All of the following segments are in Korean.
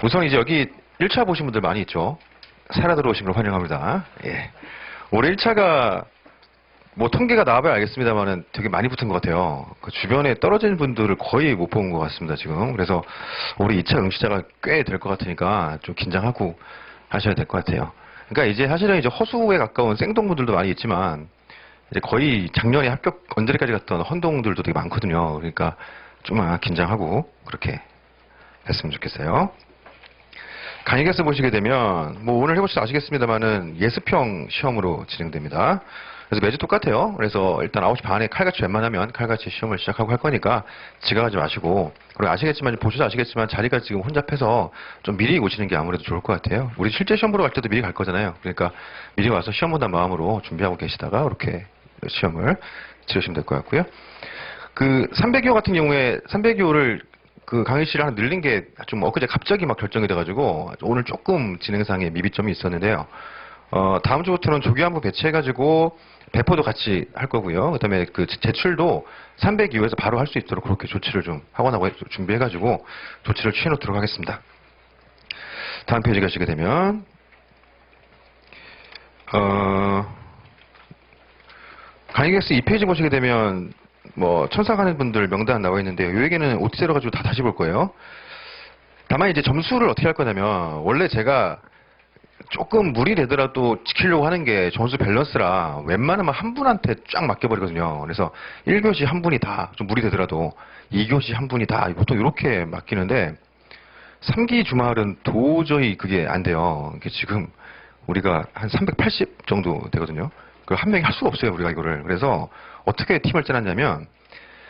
우선 이제 여기 1차 보신 분들 많이 있죠. 살아 들어오신 걸 환영합니다. 예. 올해 1차가 뭐 통계가 나와봐야 알겠습니다만은 되게 많이 붙은 것 같아요. 그 주변에 떨어진 분들을 거의 못 본 것 같습니다, 지금. 그래서 올해 2차 응시자가 꽤 될 것 같으니까 좀 긴장하고 하셔야 될 것 같아요. 그러니까 이제 사실은 이제 허수에 가까운 생동분들도 많이 있지만 이제 거의 작년에 합격 언제까지 갔던 헌동들도 되게 많거든요. 그러니까 좀 긴장하고 그렇게 했으면 좋겠어요. 강의 개수 보시게 되면 뭐 오늘 해보시도 아시겠습니다만은 예습형 시험으로 진행됩니다. 그래서 매주 똑같아요. 그래서 일단 9시 반에 칼같이 웬만하면 칼같이 시험을 시작하고 할 거니까 지각하지 마시고, 그리고 아시겠지만 보셔도 아시겠지만 자리가 지금 혼잡해서 좀 미리 오시는 게 아무래도 좋을 것 같아요. 우리 실제 시험 보러 갈 때도 미리 갈 거잖아요. 그러니까 미리 와서 시험 본다는 마음으로 준비하고 계시다가 이렇게 시험을 치르시면 될 것 같고요. 그 300여 같은 경우에 300여를 그 강의실을 하나 늘린 게 좀 엊그제 갑자기 막 결정이 돼가지고 오늘 조금 진행상에 미비점이 있었는데요. 다음 주부터는 조기환부 배치해가지고 배포도 같이 할 거고요. 그다음에 그 제출도 302호에서 바로 할 수 있도록 그렇게 조치를 좀 학원하고 준비해가지고 조치를 취해 놓도록 하겠습니다. 다음 페이지 가시게 되면 강의 개수 2페이지 보시게 되면 뭐 천사가는 분들 명단 나와 있는데요. 요 얘기는 OT세로 가지고 다 다시 볼 거예요. 다만 이제 점수를 어떻게 할 거냐면 원래 제가 조금 무리 되더라도 지키려고 하는 게 점수 밸런스라 웬만하면 한 분한테 쫙 맡겨버리거든요. 그래서 1교시 한 분이 다 좀 무리 되더라도 2교시 한 분이 다 보통 이렇게 맡기는데 3기 주말은 도저히 그게 안 돼요. 이게 지금 우리가 한 380 정도 되거든요. 그 한 명이 할 수가 없어요, 우리가 이거를. 그래서 어떻게 팀을 짜놨냐면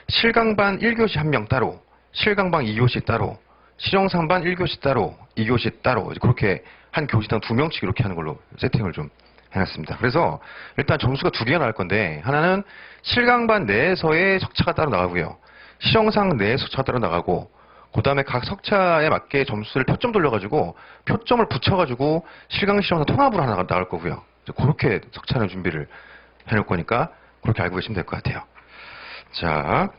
실강반 1교시 한 명 따로, 실강반 2교시 따로, 실용상반 1교시 따로, 2교시 따로, 그렇게 한 교시당 2명씩 이렇게 하는 걸로 세팅을 좀 해놨습니다. 그래서 일단 점수가 두 개가 나올 건데, 하나는 실강반 내에서의 석차가 따로 나가고요. 실용상 내에 석차가 따로 나가고, 그 다음에 각 석차에 맞게 점수를 표점 돌려가지고, 표점을 붙여가지고, 실강, 실용상 통합으로 하나 나올 거고요. 그렇게 석차는 준비를 해놓을 거니까, 그렇게 알고 계시면 될 것 같아요. 자,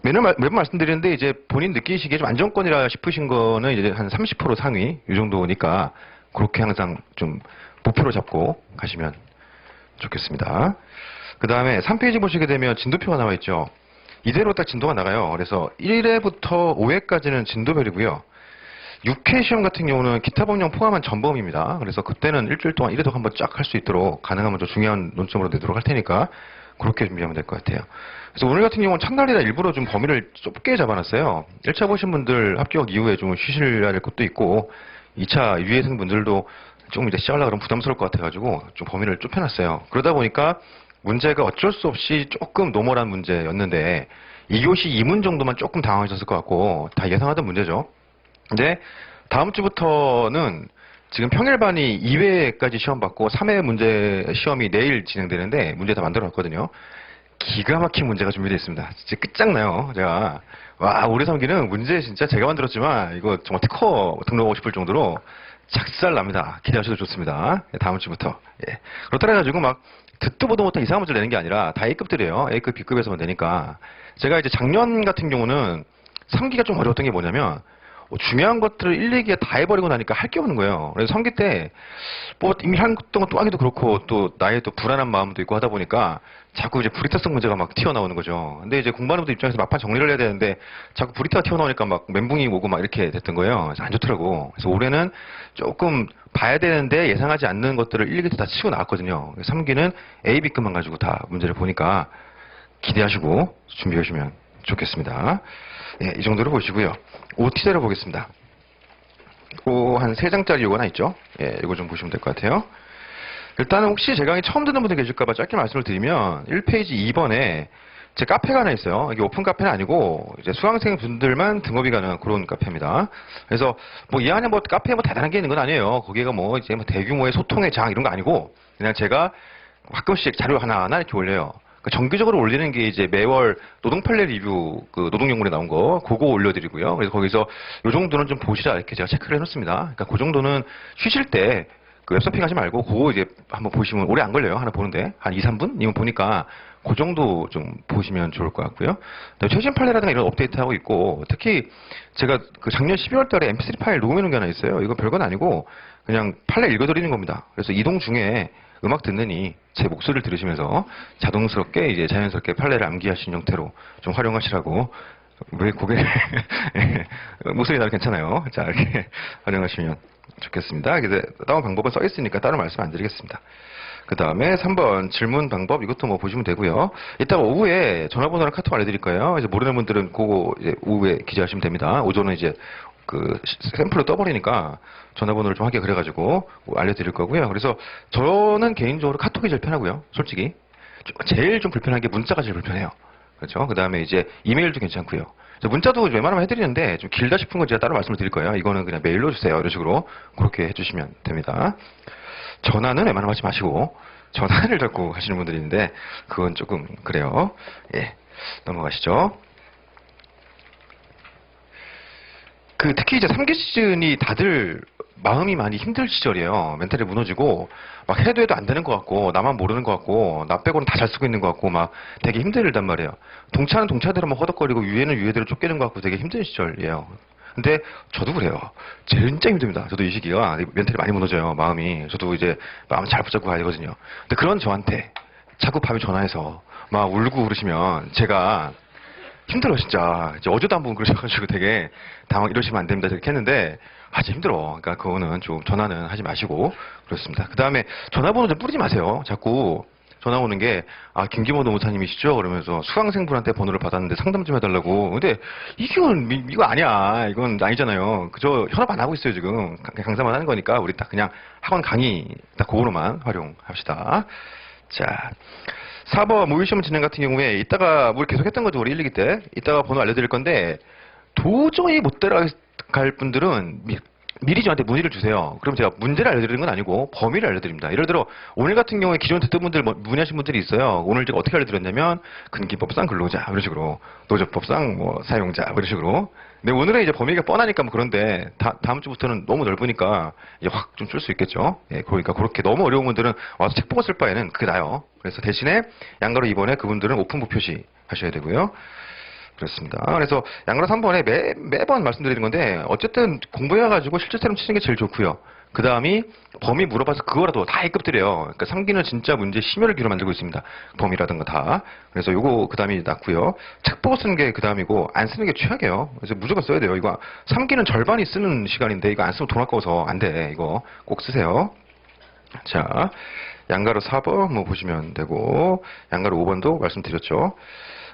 매번 말씀드리는데 이제 본인 느끼시기에 좀 안정권이라 싶으신 거는 이제 한 30% 상위 이 정도니까 그렇게 항상 좀 목표로 잡고 가시면 좋겠습니다. 그 다음에 3페이지 보시게 되면 진도표가 나와 있죠. 이대로 딱 진도가 나가요. 그래서 1회부터 5회까지는 진도별이고요. 6회 시험 같은 경우는 기타 법령 포함한 전범입니다. 그래서 그때는 일주일 동안 1회도 한번 쫙 할 수 있도록 가능하면 좀 중요한 논점으로 내도록 할 테니까 그렇게 준비하면 될 것 같아요. 그래서 오늘 같은 경우는 첫날이라 일부러 좀 범위를 좁게 잡아놨어요. 1차 보신 분들 합격 이후에 좀 쉬셔야 될 것도 있고 2차 유예생 분들도 조금 이제 시작하려고 그러면 부담스러울 것 같아가지고 좀 범위를 좁혀놨어요. 그러다 보니까 문제가 어쩔 수 없이 조금 노멀한 문제였는데 2교시 2문 정도만 조금 당황하셨을 것 같고 다 예상하던 문제죠. 근데 다음 주부터는 지금 평일반이 2회까지 시험 받고 3회 문제 시험이 내일 진행되는데 문제 다 만들어 놨거든요. 기가 막힌 문제가 준비되어 있습니다. 진짜 끝장나요. 제가 와 올해 3기는 문제 진짜 제가 만들었지만 이거 정말 특허 등록하고 싶을 정도로 작살납니다. 기대하셔도 좋습니다. 다음 주부터. 예. 그렇다 해가지고 막 듣도 보도 못한 이상한 문제를 내는 게 아니라 다 A급들이에요. A급, B급에서만 내니까. 제가 이제 작년 같은 경우는 3기가 좀 어려웠던 게 뭐냐면 중요한 것들을 1, 2기에 다 해버리고 나니까 할 게 없는 거예요. 그래서 3기 때, 뭐, 이미 했던 것도 하기도 그렇고, 또, 나의 또 불안한 마음도 있고 하다 보니까, 자꾸 이제 브리타성 문제가 막 튀어나오는 거죠. 근데 이제 공부하는 분들 입장에서 막판 정리를 해야 되는데, 자꾸 브리타가 튀어나오니까 막 멘붕이 오고 막 이렇게 됐던 거예요. 그래서 안 좋더라고. 그래서 올해는 조금 봐야 되는데 예상하지 않는 것들을 1, 2기 때 다 치고 나왔거든요. 3기는 A, B급만 가지고 다 문제를 보니까 기대하시고 준비해 주시면 좋겠습니다. 예, 이 정도로 보시고요. OT대로 보겠습니다. 한 3장짜리 요거 하나 있죠? 예, 이거 좀 보시면 될 것 같아요. 일단은 혹시 제 강의 처음 듣는 분들 계실까봐 짧게 말씀을 드리면 1페이지 2번에 제 카페가 하나 있어요. 이게 오픈 카페는 아니고 이제 수강생 분들만 등업이 가능한 그런 카페입니다. 그래서 뭐 이 안에 뭐 카페에 뭐 대단한 게 있는 건 아니에요. 거기가 뭐 이제 뭐 대규모의 소통의 장 이런 거 아니고 그냥 제가 가끔씩 자료 하나하나 이렇게 올려요. 정기적으로 올리는 게 이제 매월 노동판례 리뷰 그 노동연구에 나온 거 그거 올려드리고요. 그래서 거기서 요 정도는 좀 보시라 이렇게 제가 체크를 해놓습니다. 그러니까 그 정도는 쉬실 때 그 웹서핑 하지 말고 그거 이제 한번 보시면 오래 안 걸려요. 하나 보는데 한 2, 3분이면 보니까 그 정도 좀 보시면 좋을 것 같고요. 그다음에 최신 판례라든가 이런 업데이트하고 있고 특히 제가 그 작년 12월 달에 MP3 파일 녹음해 놓은 게 하나 있어요. 이건 별건 아니고 그냥 판례 읽어드리는 겁니다. 그래서 이동 중에 음악 듣느니 제 목소리를 들으시면서 자동스럽게 이제 자연스럽게 판례를 암기하신 형태로 좀 활용하시라고. 왜 고개를 목소리 나도 괜찮아요. 자 이렇게 활용하시면 좋겠습니다. 그래서 다운 방법은 써 있으니까 따로 말씀 안 드리겠습니다. 그 다음에 3번 질문 방법 이것도 뭐 보시면 되고요. 이따가 오후에 전화번호랑 카톡 알려드릴 거예요. 이제 모르는 분들은 그거 이제 오후에 기재하시면 됩니다. 오전에 이제 그 샘플로 떠버리니까 전화번호를 좀 하게 그래가지고 알려드릴 거고요. 그래서 저는 개인적으로 카톡이 제일 편하고요. 솔직히 제일 좀 불편한 게 문자가 제일 불편해요. 그렇죠. 그 다음에 이제 이메일도 괜찮고요. 문자도 웬만하면 해드리는데 좀 길다 싶은 건 제가 따로 말씀을 드릴 거예요. 이거는 그냥 메일로 주세요. 이런 식으로 그렇게 해주시면 됩니다. 전화는 웬만하면 하지 마시고 전화를 자꾸 하시는 분들이 있는데 그건 조금 그래요. 예, 넘어가시죠. 그 특히 이제 3기 시즌이 다들 마음이 많이 힘들 시절이에요. 멘탈이 무너지고 막 해도 안 되는 것 같고 나만 모르는 것 같고 나 빼고는 다 잘 쓰고 있는 것 같고 막 되게 힘들단 말이에요. 동차는 동차대로 막 허덕거리고 유해는 유해대로 쫓기는 것 같고 되게 힘든 시절이에요. 근데 저도 그래요. 진짜 힘듭니다. 저도 이 시기가 멘탈이 많이 무너져요. 마음이. 저도 이제 마음 잘 붙잡고 가야 되거든요. 근데 그런 저한테 자꾸 밤에 전화해서 막 울고 그러시면 제가 힘들어 진짜. 이제 어제도 한 번 그러셔가지고 되게 당황 이러시면 안 됩니다. 이렇게 했는데 진짜 힘들어. 그러니까 그거는 좀 전화는 하지 마시고 그렇습니다. 그 다음에 전화번호 좀 뿌리지 마세요. 자꾸 전화 오는 게 김기모 노무사님이시죠? 그러면서 수강생분한테 번호를 받았는데 상담 좀 해달라고. 근데 이거 아니야. 이건 아니잖아요. 그저 현업 안 하고 있어요 지금. 강사만 하는 거니까 우리 딱 그냥 학원 강의 딱 그거로만 활용합시다. 자. 4번 모의시험 진행 같은 경우에 이따가 뭘 계속 했던 거죠. 우리 1, 2기 때. 이따가 번호 알려드릴 건데 도저히 못 따라갈 분들은 미리 저한테 문의를 주세요. 그럼 제가 문제를 알려드리는 건 아니고 범위를 알려드립니다. 예를 들어 오늘 같은 경우에 기존 듣던 분들 문의하신 분들이 있어요. 오늘 제가 어떻게 알려드렸냐면 근기법상 근로자 이런 식으로 노조법상 뭐 사용자 이런 식으로. 근데 오늘은 이제 범위가 뻔하니까 뭐 그런데 다음 주부터는 너무 넓으니까 이제 확 좀 줄 수 있겠죠. 예, 그러니까 그렇게 너무 어려운 분들은 와서 책 보고 쓸 바에는 그게 나아요. 그래서 대신에 양가로 2번에 그분들은 오픈부 표시 하셔야 되고요. 그렇습니다. 그래서 양가로 3번에 매번 말씀드리는 건데 어쨌든 공부해가지고 실제처럼 치는 게 제일 좋고요. 그 다음이 범위 물어봐서 그거라도 다 A급들이에요. 그러니까 3기는 진짜 문제 심혈을 기울여 만들고 있습니다. 범위라든가 다. 그래서 요거 그 다음이 낫고요. 책 보고 쓰는 게 그 다음이고 안 쓰는 게 최악이에요. 그래서 무조건 써야 돼요. 이거 3기는 절반이 쓰는 시간인데 이거 안 쓰면 돈 아까워서 안 돼. 이거 꼭 쓰세요. 자, 양가로 4번 뭐 보시면 되고 양가로 5번도 말씀드렸죠.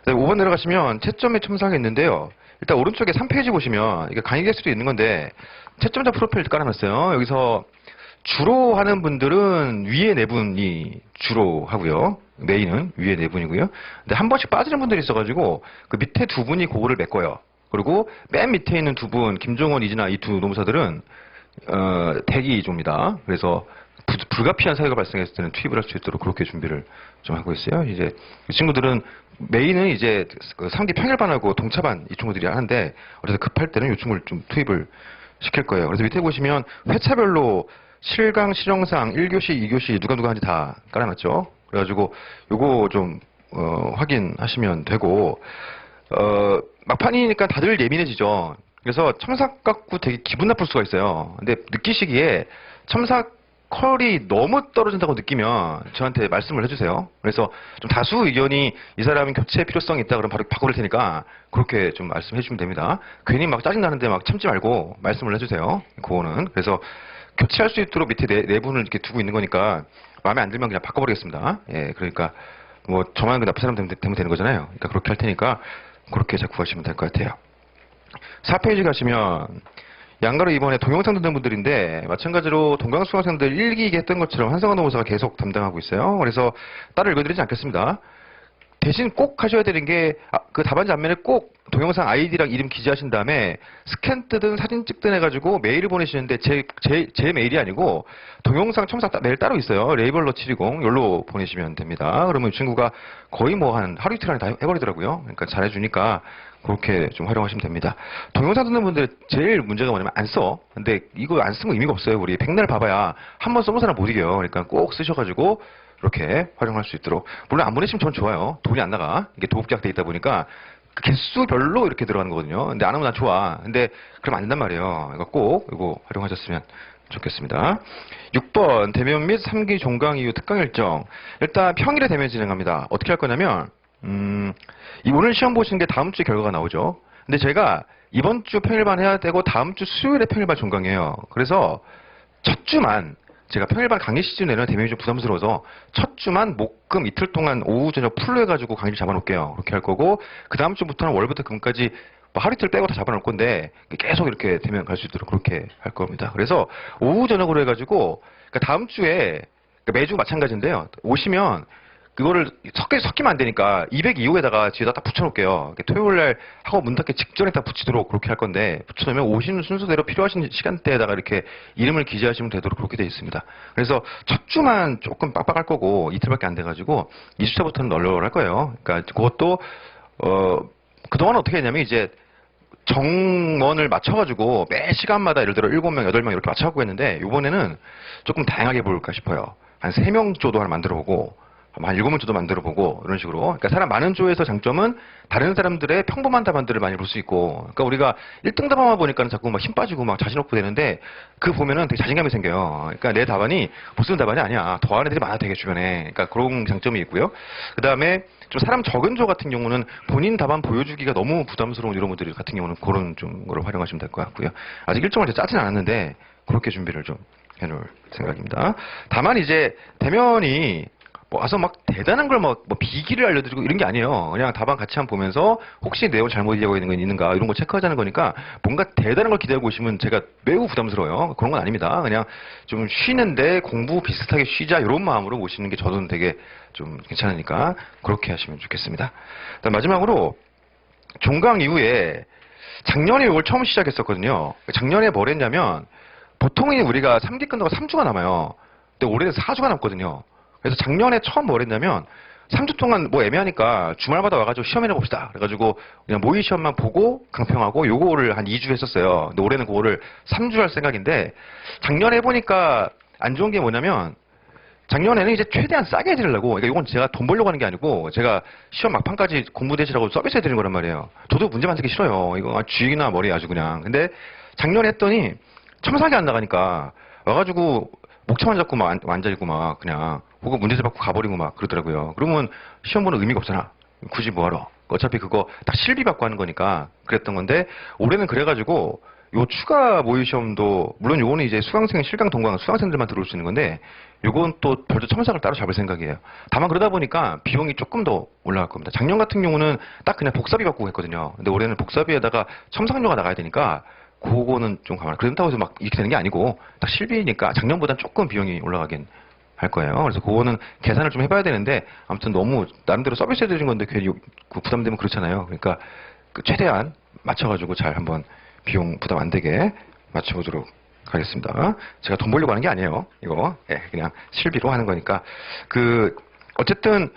5번 내려가시면 채점의 첨삭이 있는데요. 일단 오른쪽에 3페이지 보시면 이게 강의 개수도 있는 건데 채점자 프로필 깔아놨어요. 여기서 주로 하는 분들은 위에 네 분이 주로 하고요. 메인은 위에 네 분이고요. 근데 한 번씩 빠지는 분들이 있어가지고 그 밑에 두 분이 그거를 메꿔요. 그리고 맨 밑에 있는 두 분, 김종원, 이진아 이 두 노무사들은 대기조입니다. 그래서 불가피한 사유가 발생했을 때는 투입을 할 수 있도록 그렇게 준비를 좀 하고 있어요. 이제 이 친구들은 메인은 이제 3기 평일반하고 동차반 이 친구들이 하는데 그래서 급할 때는 이 친구를 좀 투입을 시킬 거예요. 그래서 밑에 보시면 회차별로 실강, 실영상, 1교시, 2교시 누가 하는지 다 깔아놨죠. 그래가지고 요거 좀 확인하시면 되고 막판이니까 다들 예민해지죠. 그래서 첨삭 갖고 되게 기분 나쁠 수가 있어요. 근데 느끼시기에 첨삭 컬이 너무 떨어진다고 느끼면 저한테 말씀을 해주세요. 그래서 좀 다수 의견이 이 사람은 교체 필요성이 있다 그러면 바로 바꿔볼 테니까 그렇게 좀 말씀해 주시면 됩니다. 괜히 막 짜증나는데 막 참지 말고 말씀을 해주세요. 그거는. 그래서 교체할 수 있도록 밑에 네 분을 이렇게 두고 있는 거니까 마음에 안 들면 그냥 바꿔버리겠습니다. 예, 그러니까 뭐 저만 그 나쁜 사람 되면 되는 거잖아요. 그러니까 그렇게 할 테니까 그렇게 자꾸 하시면 될 것 같아요. 4페이지 가시면 양가로 이번에 동영상 듣는 분들인데 마찬가지로 동강 수강생들 1기 했던 것처럼 한성환 노무사가 계속 담당하고 있어요. 그래서 따로 읽어드리지 않겠습니다. 대신 꼭 하셔야 되는 게 그 답안지 앞면에 꼭 동영상 아이디랑 이름 기재하신 다음에 스캔 뜨든 사진 찍든 해가지고 메일을 보내시는데 제 메일이 아니고 동영상 첨삭 메일 따로 있어요. 레이벌러 720 여기로 보내시면 됩니다. 그러면 이 친구가 거의 뭐 한 하루 이틀 안에 다 해버리더라고요. 그러니까 잘해주니까 그렇게 좀 활용하시면 됩니다. 동영상 듣는 분들 제일 문제가 뭐냐면 안 써. 근데 이거 안 쓰면 의미가 없어요. 우리 백날 봐봐야 한 번 써본 사람 못 이겨요. 그러니까 꼭 쓰셔가지고 이렇게 활용할 수 있도록. 물론 안 보내시면 전 좋아요. 돈이 안 나가. 이게 도급계약돼 있다 보니까 그 개수별로 이렇게 들어가는 거거든요. 근데 안 하면 난 좋아. 근데 그럼 안 된단 말이에요. 이거 꼭 이거 활용하셨으면 좋겠습니다. 6번 대면 및 3기 종강 이후 특강 일정. 일단 평일에 대면 진행합니다. 어떻게 할 거냐면 이 오늘 시험 보시는 게 다음 주에 결과가 나오죠. 근데 제가 이번 주 평일반 해야 되고 다음 주 수요일에 평일반 종강이에요. 그래서 첫 주만 제가 평일반 강의 시즌에는 대면이 좀 부담스러워서 첫 주만 목금 이틀 동안 오후 저녁 풀로 해가지고 강의를 잡아놓을게요. 그렇게 할 거고 그 다음 주부터는 월부터 금까지 뭐 하루 이틀 빼고 다 잡아놓을 건데 계속 이렇게 대면 갈 수 있도록 그렇게 할 겁니다. 그래서 오후 저녁으로 해가지고 그러니까 다음 주에 그러니까 매주 마찬가지인데요. 오시면 그거를 섞이면 안 되니까 200 이후에다가 뒤에다 딱 붙여놓을게요. 토요일날 학원 문 닫기 직전에 딱 붙이도록 그렇게 할 건데 붙여놓으면 오시는 순서대로 필요하신 시간대에다가 이렇게 이름을 기재하시면 되도록 그렇게 되어 있습니다. 그래서 첫 주만 조금 빡빡할 거고 이틀밖에 안 돼가지고 2주차부터는 널널할 거예요. 그러니까 그것도 그동안 어떻게 했냐면 이제 정원을 맞춰가지고 매 시간마다 예를 들어 7명, 8명 이렇게 맞춰갖고 했는데 이번에는 조금 다양하게 볼까 싶어요. 한 3명 조도 하나 만들어보고 한 7명 조도 만들어보고 이런 식으로. 그러니까 사람 많은 조에서 장점은 다른 사람들의 평범한 답안들을 많이 볼 수 있고 그러니까 우리가 1등 답안만 보니까 자꾸 막 힘 빠지고 막 자신 없고 되는데 그 보면은 되게 자신감이 생겨요. 그러니까 내 답안이 못 쓰는 답안이 아니야. 더 하는 애들이 많아 되게 주변에. 그러니까 그런 장점이 있고요. 그 다음에 좀 사람 적은 조 같은 경우는 본인 답안 보여주기가 너무 부담스러운 이런 분들 같은 경우는 그런 좀 거를 활용하시면 될 것 같고요. 아직 일정을 짜진 않았는데 그렇게 준비를 좀 해놓을 생각입니다. 다만 이제 대면이 뭐 와서 막 대단한 걸 뭐 비기를 알려드리고 이런 게 아니에요. 그냥 답안 같이 한번 보면서 혹시 내용을 잘못 이해하고 있는 건 있는가 이런 거 체크하자는 거니까 뭔가 대단한 걸 기대하고 오시면 제가 매우 부담스러워요. 그런 건 아닙니다. 그냥 좀 쉬는데 공부 비슷하게 쉬자 이런 마음으로 오시는 게 저는 되게 좀 괜찮으니까 그렇게 하시면 좋겠습니다. 마지막으로 종강 이후에 작년에 이걸 처음 시작했었거든요. 작년에 뭘 했냐면 보통은 우리가 3기 끝나고 3주가 남아요. 근데 올해는 4주가 남거든요. 그래서 작년에 처음 뭘 했냐면 3주 동안 뭐 애매하니까 주말마다 와가지고 시험해내 봅시다. 그래가지고 그냥 모의 시험만 보고 강평하고 요거를 한 2주 했었어요. 근데 올해는 그거를 3주 할 생각인데 작년에 해보니까 안 좋은 게 뭐냐면 작년에는 이제 최대한 싸게 해드리려고 그러니까 이건 제가 돈 벌려고 하는 게 아니고 제가 시험 막판까지 공부 대시라고 서비스 해드리는 거란 말이에요. 저도 문제 만들기 싫어요. 이거 쥐나 머리 아주 그냥. 근데 작년에 했더니 첨삭이 안 나가니까 와가지고 목차만 잡고 막 앉아있고 막 그냥 혹은 문제집 받고 가버리고 막 그러더라고요. 그러면 시험 보는 의미가 없잖아. 굳이 뭐하러. 어차피 그거 딱 실비 받고 하는 거니까 그랬던 건데 올해는 그래가지고 요 추가 모의 시험도 물론 요거는 이제 수강생, 실강, 동강 수강생들만 들어올 수 있는 건데 요건 또 별도 첨삭을 따로 잡을 생각이에요. 다만 그러다 보니까 비용이 조금 더 올라갈 겁니다. 작년 같은 경우는 딱 그냥 복사비 받고 했거든요. 근데 올해는 복사비에다가 첨삭료가 나가야 되니까 그거는 좀 그렇다고 해서 막 이렇게 되는 게 아니고 딱 실비니까 작년보다는 조금 비용이 올라가긴 할 거예요. 그래서 그거는 계산을 좀 해봐야 되는데 아무튼 너무 나름대로 서비스 해드린 건데 괜히 그 부담되면 그렇잖아요. 그러니까 그 최대한 맞춰가지고 잘 한번 비용 부담 안 되게 맞춰보도록 하겠습니다. 제가 돈 벌려고 하는 게 아니에요. 이거 그냥 실비로 하는 거니까 그 어쨌든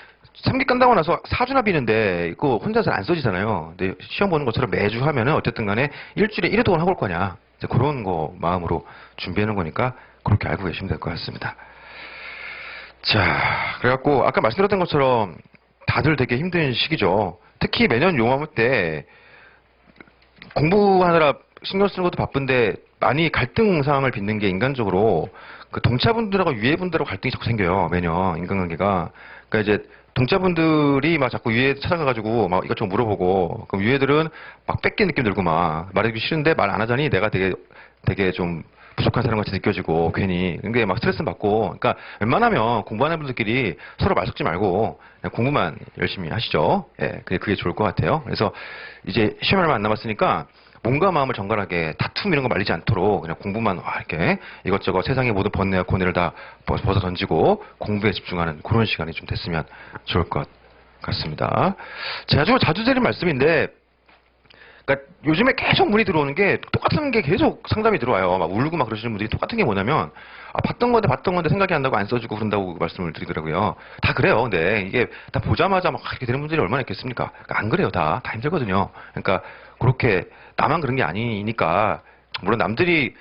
3기 끝나고 나서 4주나 비는데 이거 혼자서 안 써지잖아요. 근데 시험 보는 것처럼 매주 하면은 어쨌든 간에 일주일에 1회 동안 해볼 거냐. 이제 그런 거 마음으로 준비하는 거니까 그렇게 알고 계시면 될 것 같습니다. 자, 그래갖고 아까 말씀드렸던 것처럼 다들 되게 힘든 시기죠. 특히 매년 요맘 때 공부하느라 신경 쓰는 것도 바쁜데 많이 갈등 상황을 빚는 게 인간적으로 그 동차분들하고 위애분들하고 갈등이 자꾸 생겨요. 매년 인간관계가. 그러니까 이제 동차분들이 막 자꾸 위에 찾아가가지고 막 이것저것 물어보고 그럼 위애들은 막 뺏긴 느낌 들고 막 말하기 싫은데 말 안 하자니 내가 되게 좀 부족한 사람 같이 느껴지고 괜히 근데 막 스트레스 받고 그러니까 웬만하면 공부하는 분들끼리 서로 말 섞지 말고 그냥 공부만 열심히 하시죠. 예, 그게 좋을 것 같아요. 그래서 이제 시험 얼마 안 남았으니까 몸과 마음을 정갈하게 다툼 이런 거 말리지 않도록 그냥 공부만 이렇게 이것저것 세상의 모든 번뇌와 고뇌를 다 벗어 던지고 공부에 집중하는 그런 시간이 좀 됐으면 좋을 것 같습니다. 제가 자주 드린 말씀인데 그러니까 요즘에 계속 문의 들어오는 게 똑같은 게 계속 상담이 들어와요. 막 울고 막 그러시는 분들이 똑같은 게 뭐냐면 아, 봤던 건데 생각이 안 나고 안 써주고 그런다고 말씀을 드리더라고요. 다 그래요. 근데 이게 다 보자마자 막 이렇게 되는 분들이 얼마나 있겠습니까? 그러니까 안 그래요. 다 힘들거든요. 그러니까 그렇게 나만 그런 게 아니니까 물론 남들이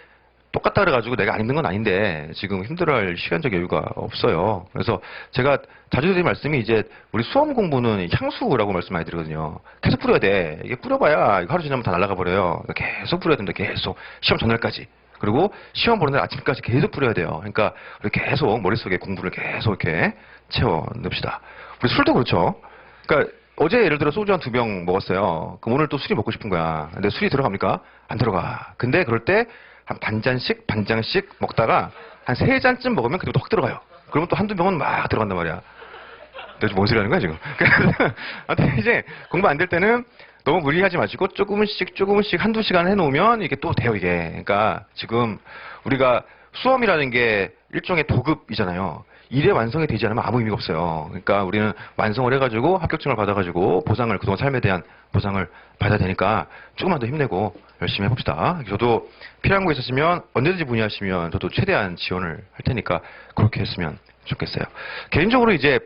똑같다 그래가지고 내가 안 힘든 건 아닌데 지금 힘들어할 시간적 여유가 없어요. 그래서 제가 자주 드리는 말씀이 이제 우리 수험 공부는 향수라고 말씀 많이 드리거든요. 계속 뿌려야 돼. 이게 뿌려봐야 이거 하루 지나면 다 날아가 버려요. 그러니까 계속 뿌려야 된다. 계속 시험 전날까지. 그리고 시험 보는 날 아침까지 계속 뿌려야 돼요. 그러니까 우리 계속 머릿속에 공부를 계속 이렇게 채워 넣읍시다. 우리 술도 그렇죠. 그러니까 어제 예를 들어 소주 한 2병 먹었어요. 그럼 오늘 또 술이 먹고 싶은 거야. 근데 술이 들어갑니까? 안 들어가. 근데 그럴 때 한 반잔씩 먹다가 한 3잔쯤 먹으면 그때부터 확 들어가요. 그러면 또 한두 병은 막 들어간단 말이야. 내가 지금 뭔 소리 하는 거야, 지금? 그래서 아무튼 이제 공부 안 될 때는 너무 무리하지 마시고 조금씩 한두 시간 해놓으면 이게 또 돼요, 이게. 그러니까 지금 우리가 수험이라는 게 일종의 도급이잖아요. 일에 완성이 되지 않으면 아무 의미가 없어요. 그러니까 우리는 완성을 해가지고 합격증을 받아가지고 보상을, 그동안 삶에 대한 보상을 받아야 되니까 조금만 더 힘내고 열심히 해봅시다. 저도 필요한 거 있으시면 언제든지 문의하시면 저도 최대한 지원을 할 테니까 그렇게 했으면 좋겠어요. 개인적으로 이제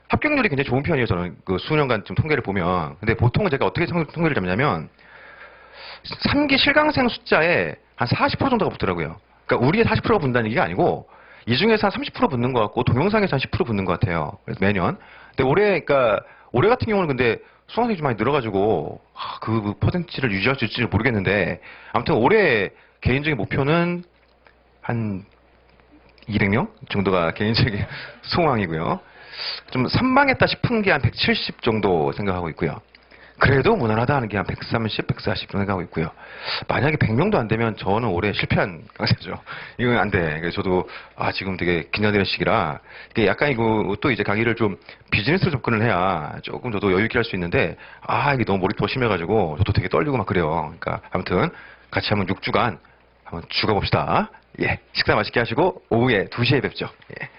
합격률이 굉장히 좋은 편이에요. 저는 그 수년간 좀 통계를 보면. 근데 보통은 제가 어떻게 통계를 잡냐면 3기 실강생 숫자에 한 40% 정도가 붙더라고요. 그러니까 우리의 40%가 붙는다는 얘기가 아니고 이 중에서 한 30% 붙는 것 같고 동영상에서 한 10% 붙는 것 같아요. 그래서 매년. 근데 올해 같은 경우는 근데 수강생이 좀 많이 늘어가지고 그 퍼센트를 유지할 수 있을지 모르겠는데 아무튼 올해 개인적인 목표는 한 200명 정도가 개인적인 소망이고요. 좀 선방했다 싶은 게 한 170 정도 생각하고 있고요. 그래도 무난하다 하는 게 한 130, 140 정도 생각하고 있고요. 만약에 100명도 안 되면 저는 올해 실패한 강사죠. 이건 안 돼. 그래서 저도 지금 되게 긴장되는 시기라 이게 약간 이거 또 이제 강의를 좀 비즈니스로 접근을 해야 조금 저도 여유 있게 할 수 있는데 이게 너무 몰입도가 심해가지고 저도 되게 떨리고 막 그래요. 그러니까 아무튼 같이 한번 6주간 한번 죽어봅시다. 예, 식사 맛있게 하시고 오후에 2시에 뵙죠. 예.